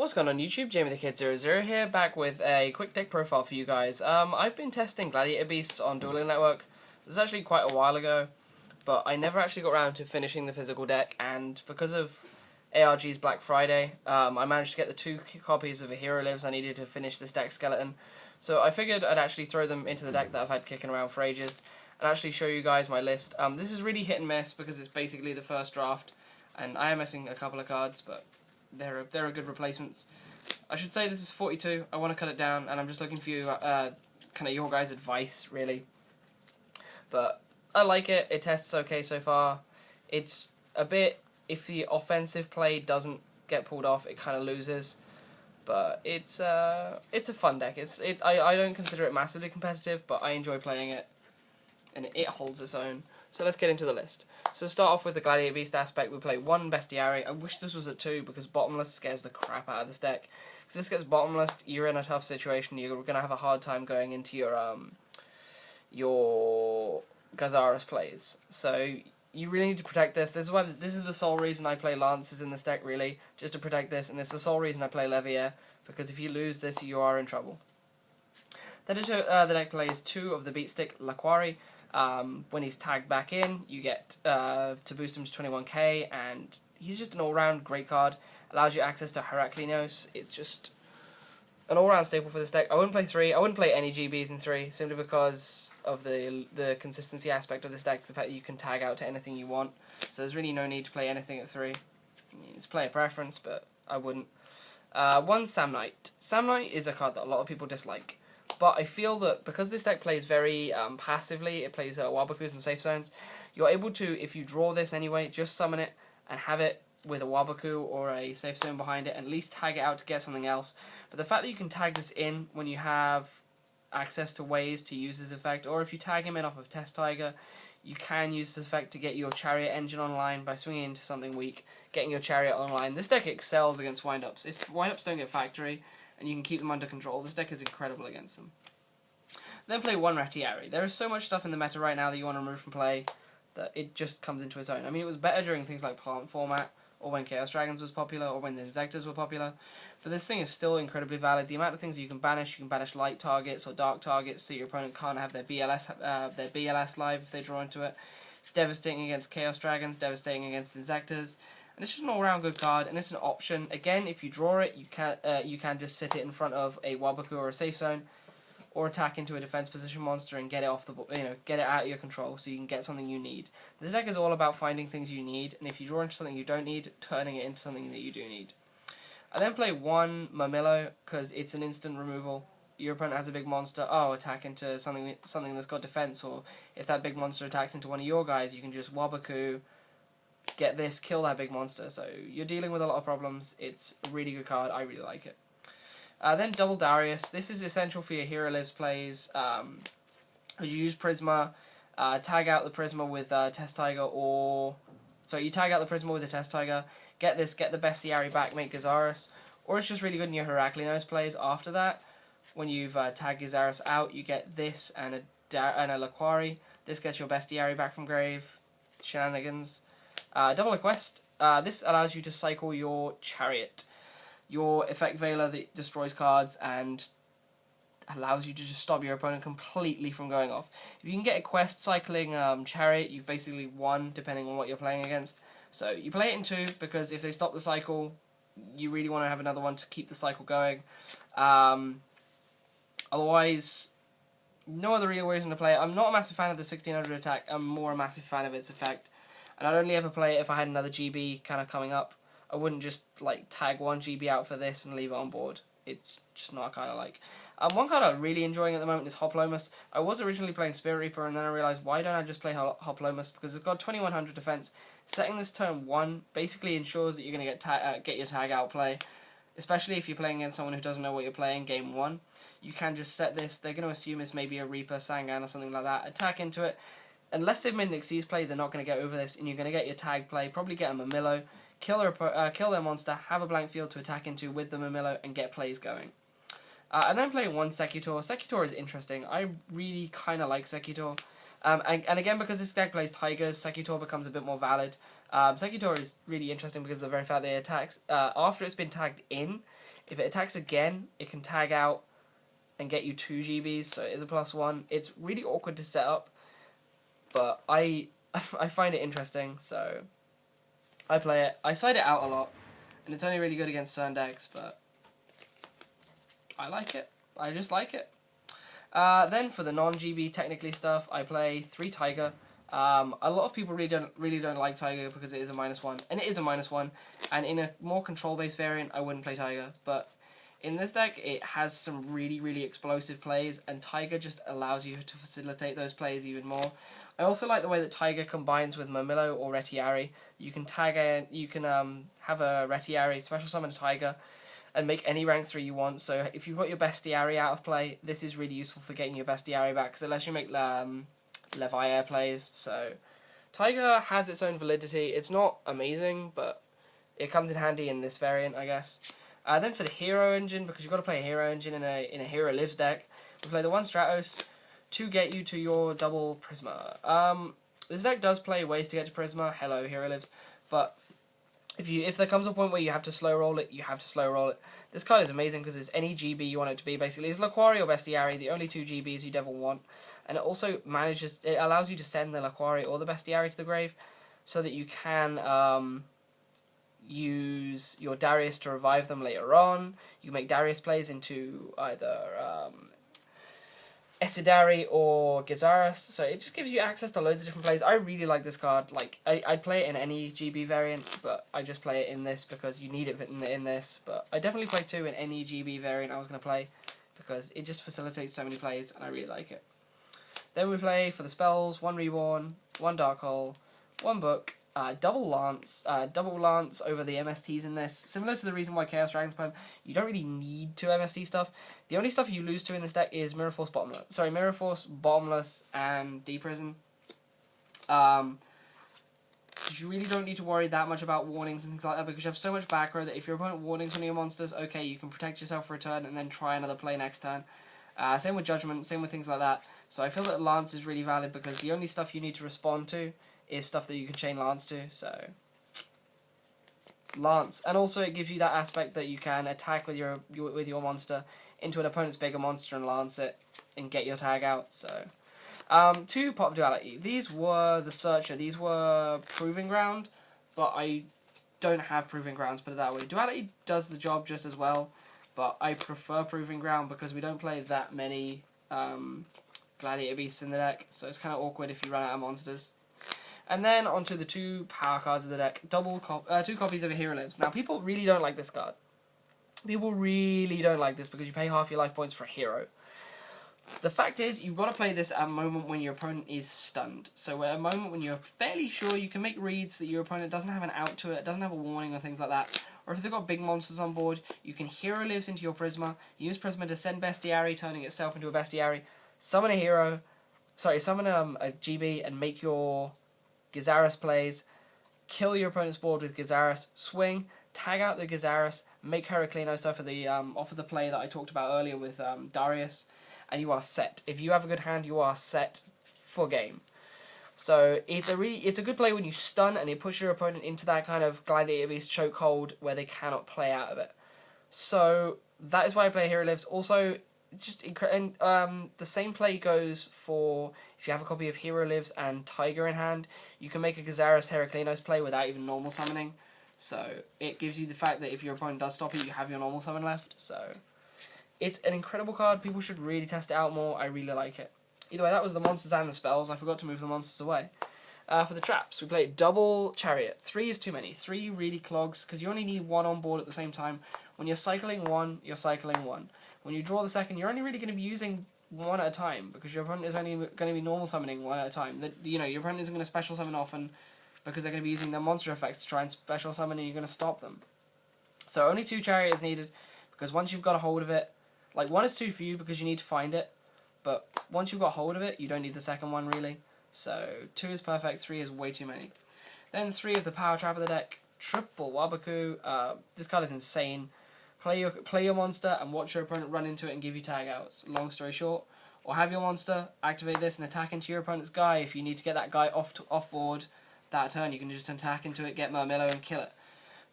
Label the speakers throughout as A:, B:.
A: What's going on YouTube? Jamie the Kid 00 here, back with a quick deck profile for you guys. I've been testing Gladiator beasts on Dueling Network. This was actually quite a while ago, but I never actually got around to finishing the physical deck, and because of ARG's Black Friday, I managed to get the 2 copies of A Hero Lives I needed to finish this deck skeleton. So I figured I'd actually throw them into the deck that I've had kicking around for ages, and actually show you guys my list. This is really hit and miss because it's basically the first draft, and I am missing a couple of cards, but they're good replacements. I should say this is 42. I want to cut it down, and I'm just looking for you, kind of your guys' advice, really. But I like it. It tests okay so far. It's a bit, if the offensive play doesn't get pulled off, it kind of loses. But it's a fun deck. I don't consider it massively competitive, but I enjoy playing it, and it holds its own. So let's get into the list. So start off with the Gladiator Beast aspect. We play 1 Bestiary. I wish this was at 2 because Bottomless scares the crap out of this deck. Because this gets Bottomless, you're in a tough situation. You're going to have a hard time going into your Gazaris plays. So you really need to protect this. This is the sole reason I play Lances in this deck, really, just to protect this. And it's the sole reason I play Levier, because if you lose this, you are in trouble. Then the deck plays 2 of the Beatstick Laquari. When he's tagged back in, you get to boost him to 21k, and he's just an all-round great card. Allows you access to Heraklinos. It's just an all-round staple for this deck. I wouldn't play 3. I wouldn't play any GBs in 3, simply because of the consistency aspect of this deck, the fact that you can tag out to anything you want. So there's really no need to play anything at 3. I mean, it's player preference, but I wouldn't. 1 Samnite. Samnite is a card that a lot of people dislike. But I feel that because this deck plays very passively, it plays Wabakus and safe zones, you're able to, if you draw this anyway, just summon it and have it with a Wabaku or a safe zone behind it, and at least tag it out to get something else. But the fact that you can tag this in when you have access to ways to use this effect, or if you tag him in off of Test Tiger, you can use this effect to get your Chariot engine online by swinging into something weak, getting your Chariot online. This deck excels against windups. If windups don't get factory, and you can keep them under control, this deck is incredible against them. Then play 1 Retiari. There is so much stuff in the meta right now that you want to remove from play that it just comes into its own. I mean, it was better during things like Plant Format, or when Chaos Dragons was popular, or when the Insectors were popular. But this thing is still incredibly valid. The amount of things you can banish light targets or dark targets so your opponent can't have their BLS live if they draw into it. It's devastating against Chaos Dragons, devastating against Insectors. And it's just an all-round good card, and it's an option. Again, if you draw it, you can just sit it in front of a Wabaku or a safe zone, or attack into a defense position monster and get it off the get it out of your control, so you can get something you need. This deck is all about finding things you need, and if you draw into something you don't need, turning it into something that you do need. I then play 1 Mamillo because it's an instant removal. Your opponent has a big monster. Oh, attack into something that's got defense, or if that big monster attacks into one of your guys, you can just Wabaku, get this, kill that big monster. So you're dealing with a lot of problems. It's a really good card. I really like it. Then Double Darius. This is essential for your Hero Lives plays. You use Prisma, tag out the Prisma with Test Tiger, or so you tag out the Prisma with the Test Tiger. Get this, get the Bestiary back, make Gazaris, or it's just really good in your Heraklinos plays. After that, when you've tagged Gazaris out, you get this and a Laquari. This gets your Bestiary back from grave. Shenanigans. Double Request. This allows you to cycle your Chariot, your Effect Veiler that destroys cards and allows you to just stop your opponent completely from going off. If you can get a quest cycling Chariot, you've basically won, depending on what you're playing against. So you play it in 2, because if they stop the cycle, you really want to have another one to keep the cycle going. Otherwise, no other real reason to play it. I'm not a massive fan of the 1600 attack. I'm more a massive fan of its effect. And I'd only ever play it if I had another GB kind of coming up. I wouldn't just like tag 1 GB out for this and leave it on board. It's just not a card I like. One card I'm really enjoying at the moment is Hoplomus. I was originally playing Spirit Reaper, and then I realised, why don't I just play Hoplomus? Because it's got 2100 defense. Setting this turn 1 basically ensures that you're going to get your tag out play. Especially if you're playing against someone who doesn't know what you're playing game 1. You can just set this. They're going to assume it's maybe a Reaper, Sangan, or something like that. Attack into it. Unless they've made an Xyz play, they're not going to get over this, and you're going to get your tag play, probably get a Mamillo, kill their monster, have a blank field to attack into with the Mamillo, and get plays going. And then playing 1 Secutor. Secutor is interesting. I really kind of like Secutor. And again, because this deck plays Tigers, Secutor becomes a bit more valid. Secutor is really interesting because of the very fact that it attacks, after it's been tagged in, if it attacks again, it can tag out and get you 2 GBs, so it is a +1. It's really awkward to set up, but I find it interesting, so I play it. I side it out a lot, and it's only really good against certain decks, but I like it. I just like it. Then for the non-GB technically stuff, I play 3 Tiger. A lot of people really don't like Tiger because it is a -1, and it is a -1. And in a more control-based variant, I wouldn't play Tiger. But in this deck, it has some really explosive plays, and Tiger just allows you to facilitate those plays even more. I also like the way that Tiger combines with Momillo or Retiari. You can have a Retiari special summon a Tiger, and make any rank 3 you want. So if you've got your Bestiary out of play, this is really useful for getting your Bestiary back, because it lets you make Levi Air plays. So Tiger has its own validity. It's not amazing, but it comes in handy in this variant, I guess. Then for the hero engine, because you've got to play a hero engine in a Hero Lives deck, we play the 1 Stratos to get you to your double Prisma. This deck does play ways to get to Prisma. Hello, Hero Lives. But if there comes a point where you have to slow roll it, you have to slow roll it. This card is amazing because it's any GB you want it to be, basically. It's Laquari or Bestiary, the only 2 GBs you'd ever want. And it also it allows you to send the Laquari or the Bestiary to the grave, so that you can use your Darius to revive them later on. You can make Darius plays into either Esidari or Gizaris, so it just gives you access to loads of different plays. I really like this card. Like, I'd play it in any GB variant, but I just play it in this because you need it in this. But I definitely play 2 in any GB variant I was going to play, because it just facilitates so many plays, and I really like it. Then we play, for the spells, 1 Reborn, 1 Dark Hole, 1 Book, double Lance over the MSTs in this. Similar to the reason why Chaos Dragon's Poem, you don't really need 2 MST stuff. The only stuff you lose to in this deck is Mirror Force, Bottomless, and Deprison. You really don't need to worry that much about warnings and things like that, because you have so much back row that if your opponent warnings one of your monsters, okay, you can protect yourself for a turn and then try another play next turn. Same with Judgment, same with things like that. So I feel that Lance is really valid, because the only stuff you need to respond to is stuff that you can chain Lance to, so Lance. And also it gives you that aspect that you can attack with your monster into an opponent's bigger monster and Lance it and get your tag out, so. 2 Pop Duality. These were the Searcher. These were Proving Ground, but I don't have Proving Grounds, put it that way. Duality does the job just as well, but I prefer Proving Ground because we don't play that many Gladiator Beasts in the deck, so it's kind of awkward if you run out of monsters. And then onto the 2 power cards of the deck. 2 copies of a Hero Lives. Now, people really don't like this card. People really don't like this because you pay half your life points for a hero. The fact is, you've got to play this at a moment when your opponent is stunned. So at a moment when you're fairly sure you can make reads that your opponent doesn't have an out to it, doesn't have a warning or things like that. Or if they've got big monsters on board, you can Hero Lives into your Prisma, use Prisma to send Bestiary, turning itself into a Bestiary, summon a hero, summon a GB and make your Gizaris plays, kill your opponent's board with Gizaris, swing, tag out the Gizaris, make Heraclinos off of the play that I talked about earlier with Darius, and you are set. If you have a good hand, you are set for game. So it's a good play when you stun and it puts your opponent into that kind of Gladiator Beast chokehold where they cannot play out of it. So that is why I play Hero Lives. Also, it's just the same play goes for if you have a copy of Hero Lives and Tiger in hand. You can make a Gizaris Heraclinos play without even normal summoning. So it gives you the fact that if your opponent does stop it, you have your normal summon left. So it's an incredible card. People should really test it out more. I really like it. Either way, that was the monsters and the spells. I forgot to move the monsters away. For the traps, we played double Chariot. 3 is too many. 3 really clogs, because you only need 1 on board at the same time. When you're cycling 1, you're cycling 1. When you draw the second, you're only really going to be using 1 at a time, because your opponent is only going to be normal summoning 1 at a time. Your opponent isn't going to special summon often, because they're going to be using their monster effects to try and special summon, and you're going to stop them. So only 2 Chariot is needed, because once you've got a hold of it, like 1 is too for you because you need to find it, but once you've got hold of it, you don't need the second one really. So 2 is perfect, 3 is way too many. Then 3 of the power trap of the deck, triple Wabaku. This card is insane. Play your monster and watch your opponent run into it and give you tag outs. Long story short, Or have your monster activate this and attack into your opponent's guy. If you need to get that guy off board that turn, you can just attack into it, get Murmillo, and kill it.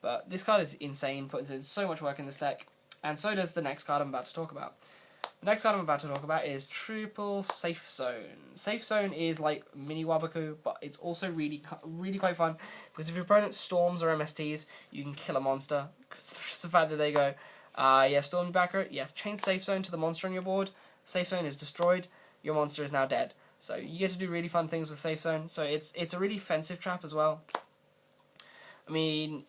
A: But this card is insane, puts in so much work in this deck, and so does the next card I'm about to talk about. The next card I'm about to talk about is Triple Safe Zone. Safe Zone is like mini Wabaku, but it's also really quite fun, because if your opponent storms or MSTs, you can kill a monster. Because just the fact that they go, yeah, storm your backer, yes, change Safe Zone to the monster on your board, Safe Zone is destroyed, your monster is now dead. So you get to do really fun things with Safe Zone, so it's a really offensive trap as well. I mean,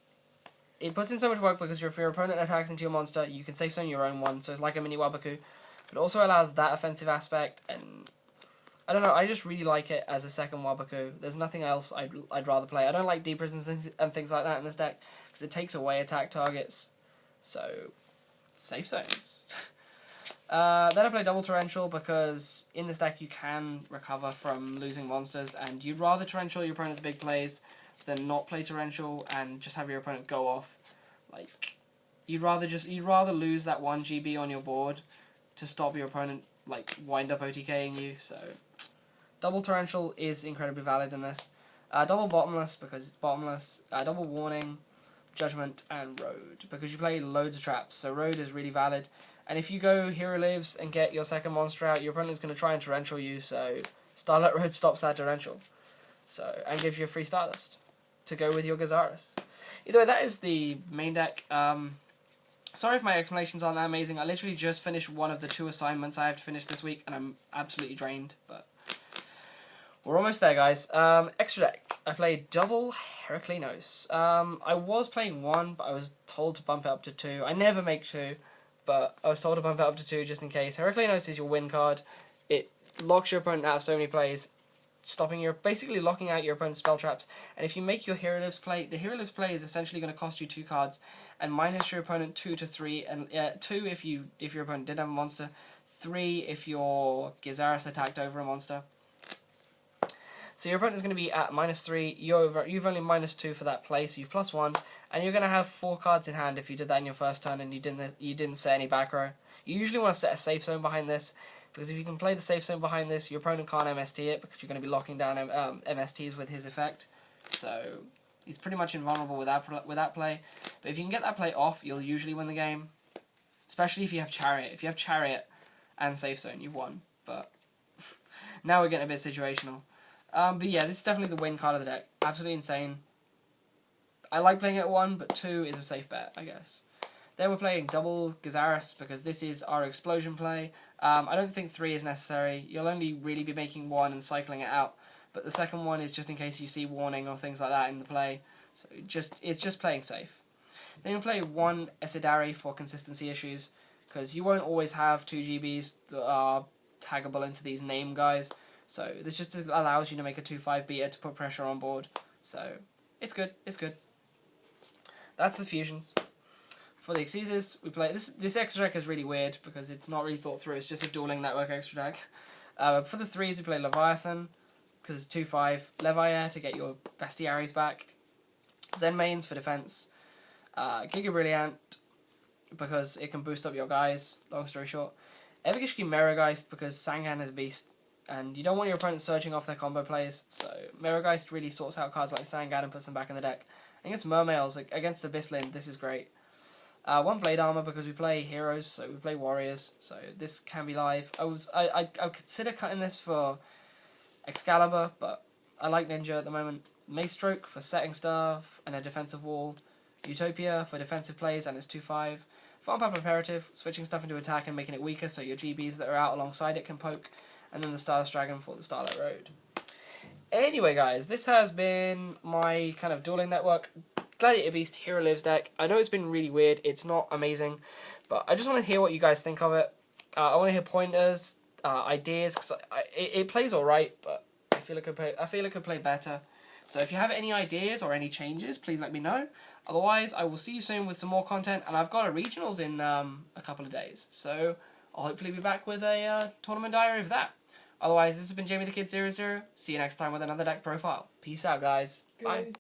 A: it puts in so much work because if your opponent attacks into your monster, you can Safe Zone your own one, so it's like a mini Wabaku. But it also allows that offensive aspect, and I don't know, I just really like it as a second Wabaku. There's nothing else I'd rather play. I don't like Deep Prisons and things like that in this deck, because it takes away attack targets. So, Safe Zones. Then I play Double Torrential, because in this deck you can recover from losing monsters, and you'd rather Torrential your opponent's big plays than not play Torrential and just have your opponent go off. Like, you'd rather lose that 1 GB on your board to stop your opponent, like, wind up OTKing you, so Double Torrential is incredibly valid in this. Double Bottomless, because it's bottomless. Double Warning, Judgment, and Road, because you play loads of traps, so Road is really valid. And if you go Hero Lives and get your second monster out, your opponent's going to try and Torrential you, so Starlight Road stops that Torrential. So, and gives you a free Stardust to go with your Gazaris. Either way, that is the main deck. Sorry if my explanations aren't that amazing. I literally just finished one of the 2 assignments I have to finish this week, and I'm absolutely drained, but we're almost there, guys. Extra deck. I played double Heraclinos. I was playing 1, but I was told to bump it up to 2. I never make 2, but I was told to bump it up to 2 just in case. Heraclinos is your win card. It locks your opponent out of so many plays, basically locking out your opponent's spell traps. And if you make your Hero Lives play, the Hero Lives play is essentially going to cost you 2 cards, and minus your opponent 2 to 3, and 2 if your opponent did have a monster, 3 if your Gizaris attacked over a monster. So your opponent is going to be at -3. You've only -2 for that play, so you've +1, and you're going to have 4 cards in hand if you did that in your first turn and you didn't set any back row. You usually want to set a Safe Zone behind this, because if you can play the Safe Zone behind this, your opponent can't MST it, because you're going to be locking down MSTs with his effect. So he's pretty much invulnerable with that play. But if you can get that play off, you'll usually win the game. Especially if you have Chariot. If you have Chariot and Safe Zone, you've won. But now we're getting a bit situational. But yeah, this is definitely the win card of the deck. Absolutely insane. I like playing it at 1, but 2 is a safe bet, I guess. Then we're playing double Gazaris, because this is our explosion play. I don't think 3 is necessary. You'll only really be making 1 and cycling it out. But the second one is just in case you see warning or things like that in the play. So it's just playing safe. Then we play 1 Esidari for consistency issues, because you won't always have 2 GBs that are taggable into these name guys. So this just allows you to make a 2/5 beater to put pressure on board. So it's good. It's good. That's the fusions. For the Exceeders, we play this extra deck is really weird because it's not really thought through. It's just a dueling network extra deck. For the 3s, we play Leviathan because it's 2/5. Leviair to get your bestiaries back. Zen Mains for defense. Giga Brilliant because it can boost up your guys. Long story short, Evergishki Merageist because Sangan is a beast, and you don't want your opponent searching off their combo plays. So Merageist really sorts out cards like Sangan and puts them back in the deck. Against Mermails, against Abysslin, this is great. 1 Blade Armor because we play heroes, so we play warriors, so this can be live. I consider cutting this for Excalibur, but I like Ninja at the moment. Mace Stroke for setting stuff and a defensive wall. Utopia for defensive plays and it's 2/5. Farm Path Imperative, switching stuff into attack and making it weaker so your GBs that are out alongside it can poke. And then the Stardust Dragon for the Starlight Road. Anyway guys, this has been my kind of dueling network Gladiator Beast Hero Lives deck. I know it's been really weird, it's not amazing, but I just want to hear what you guys think of it. I want to hear pointers, ideas, because it plays alright, but I feel it could play better. So if you have any ideas or any changes, please let me know. Otherwise, I will see you soon with some more content, and I've got a regionals in a couple of days, so I'll hopefully be back with a tournament diary of that. Otherwise, this has been Jamie the Kid 00. See you next time with another deck profile. Peace out, guys. Bye.